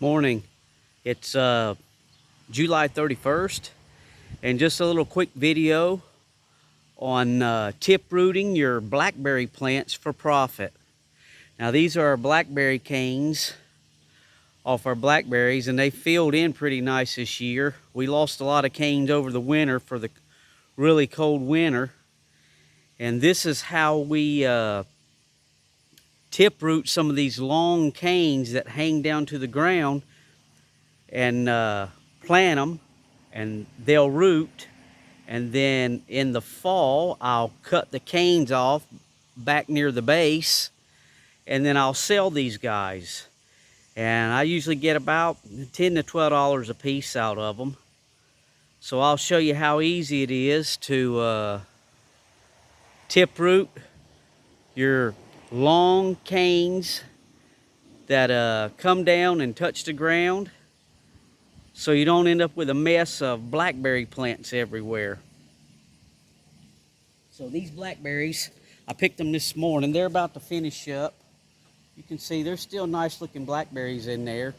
Morning. It's July 31st, and just a little quick video on tip rooting your blackberry plants for profit. Now these are our blackberry canes off our blackberries, and they filled in pretty nice this year. We lost a lot of canes over the winter for the really cold winter, and this is how we tip root some of these long canes that hang down to the ground, and plant them, and they'll root. And then in the fall, I'll cut the canes off back near the base, and then I'll sell these guys. And I usually get about $10 to $12 a piece out of them. So I'll show you how easy it is to tip root your long canes that come down and touch the ground, so you don't end up with a mess of blackberry plants everywhere. So these blackberries, I picked them this morning. They're about to finish up. You can see there's still nice looking blackberries in there.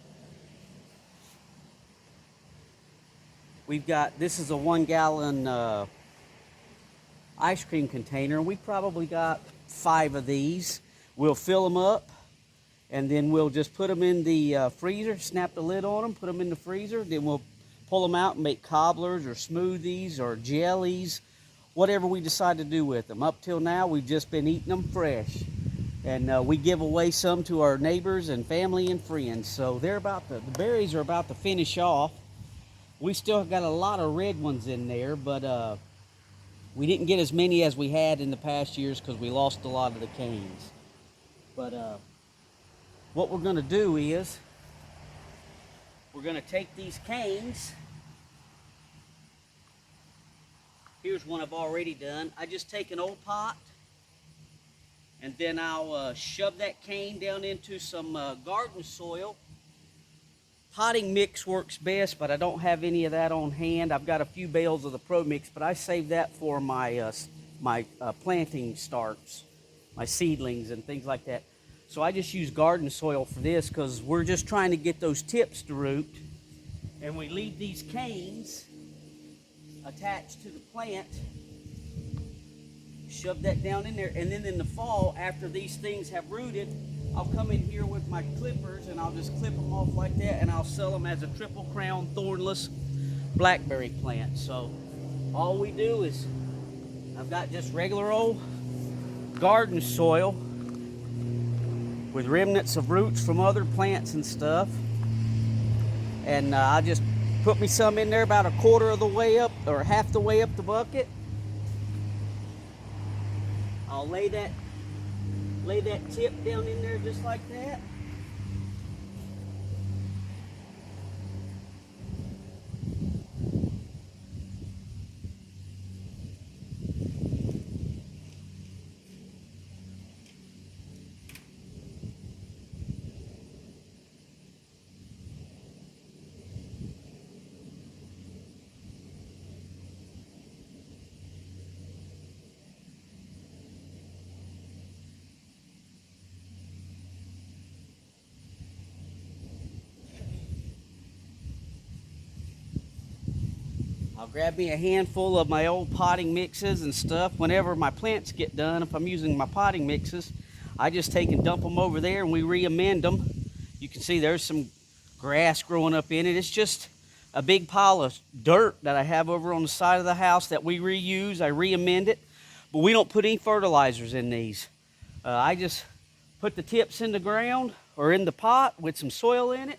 We've got, this is a 1 gallon ice cream container. We probably got 5 of these. We'll fill them up, and then we'll just put them in the freezer, snap the lid on them, put them in the freezer. Then we'll pull them out and make cobblers or smoothies or jellies, whatever we decide to do with them. Up till now, we've just been eating them fresh. And we give away some to our neighbors and family and friends. So they're about to, the berries are about to finish off. We still got a lot of red ones in there, but we didn't get as many as we had in the past years because we lost a lot of the canes. But what we're gonna do is, we're gonna take these canes. Here's one I've already done. I just take an old pot, and then I'll shove that cane down into some garden soil. Potting mix works best, but I don't have any of that on hand. I've got a few bales of the Pro Mix, but I save that for my planting starts, my seedlings and things like that. So I just use garden soil for this because we're just trying to get those tips to root. And we leave these canes attached to the plant, shove that down in there, and then in the fall, after these things have rooted, I'll come in here with my clippers and I'll just clip them off like that, and I'll sell them as a triple crown thornless blackberry plant. So all we do is, I've got just regular old garden soil with remnants of roots from other plants and stuff, and I just put me some in there about a quarter of the way up or half the way up the bucket. I'll lay that tip down in there just like that. I'll grab me a handful of my old potting mixes and stuff. Whenever my plants get done, if I'm using my potting mixes, I just take and dump them over there and we re-amend them. You can see there's some grass growing up in it. It's just a big pile of dirt that I have over on the side of the house that we reuse. I re-amend it, but we don't put any fertilizers in these. I just put the tips in the ground or in the pot with some soil in it.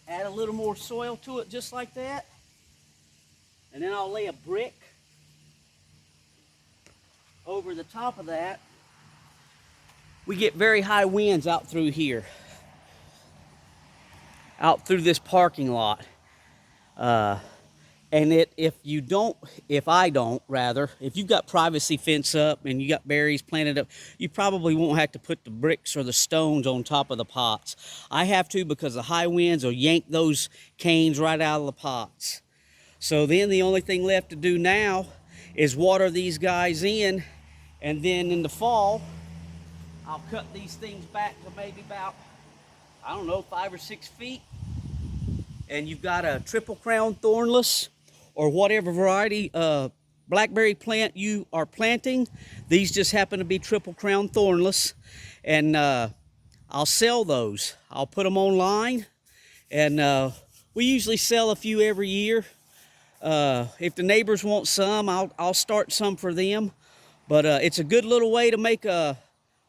Add a little more soil to it just like that. And then I'll lay a brick over the top of that. We get very high winds out through here, out through this parking lot. And if you've got privacy fence up and you got berries planted up, you probably won't have to put the bricks or the stones on top of the pots. I have to, because the high winds will yank those canes right out of the pots. So then the only thing left to do now is water these guys in, and then in the fall, I'll cut these things back to maybe about, I don't know, 5 or 6 feet. And you've got a triple crown thornless or whatever variety blackberry plant you are planting. These just happen to be triple crown thornless, and I'll sell those. I'll put them online, and we usually sell a few every year. If the neighbors want some, I'll start some for them. But it's a good little way to make a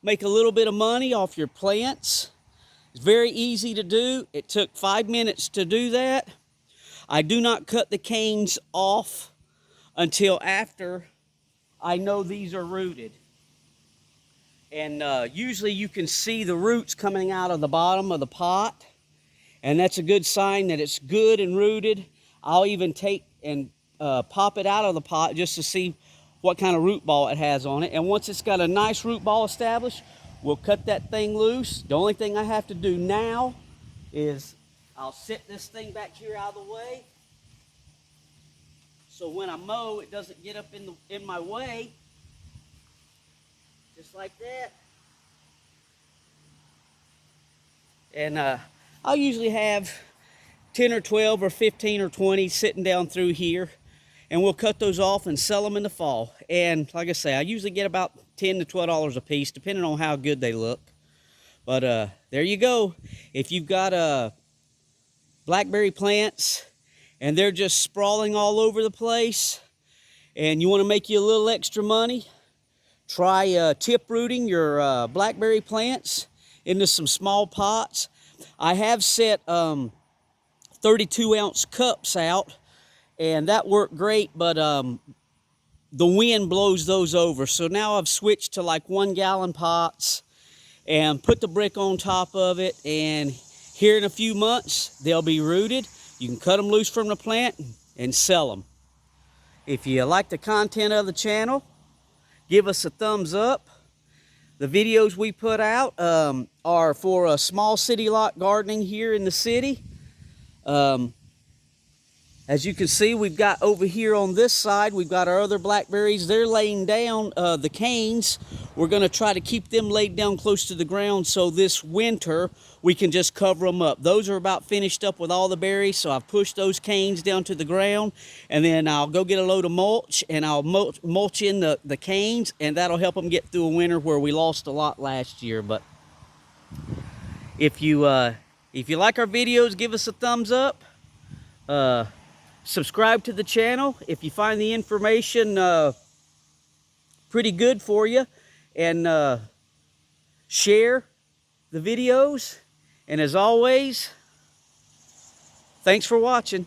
little bit of money off your plants. It's very easy to do. It took 5 minutes to do that. I do not cut the canes off until after I know these are rooted. And usually you can see the roots coming out of the bottom of the pot, and that's a good sign that it's good and rooted. I'll even take and pop it out of the pot just to see what kind of root ball it has on it. And once it's got a nice root ball established, we'll cut that thing loose. The only thing I have to do now is I'll set this thing back here out of the way, so when I mow, it doesn't get up in my way. Just like that. And I'll usually have 10 or 12 or 15 or 20 sitting down through here, and we'll cut those off and sell them in the fall. And like I say, I usually get about $10 to $12 a piece, depending on how good they look. But there you go. If you've got blackberry plants and they're just sprawling all over the place, and you want to make you a little extra money, try tip rooting your blackberry plants into some small pots. I have set 32-ounce cups out, and that worked great, but the wind blows those over. So now I've switched to like 1-gallon pots and put the brick on top of it, and here in a few months they'll be rooted. You can cut them loose from the plant and sell them. If you like the content of the channel, give us a thumbs up. The videos we put out are for a small city lot gardening here in the city. As you can see, we've got over here on this side, we've got our other blackberries. They're laying down the canes. We're going to try to keep them laid down close to the ground so this winter we can just cover them up. Those are about finished up with all the berries, so I've pushed those canes down to the ground, and then I'll go get a load of mulch, and I'll mulch in the canes, and that'll help them get through a winter where we lost a lot last year. But if you like our videos, give us a thumbs up. Subscribe to the channel if you find the information pretty good for you, and share the videos. And as always, thanks for watching.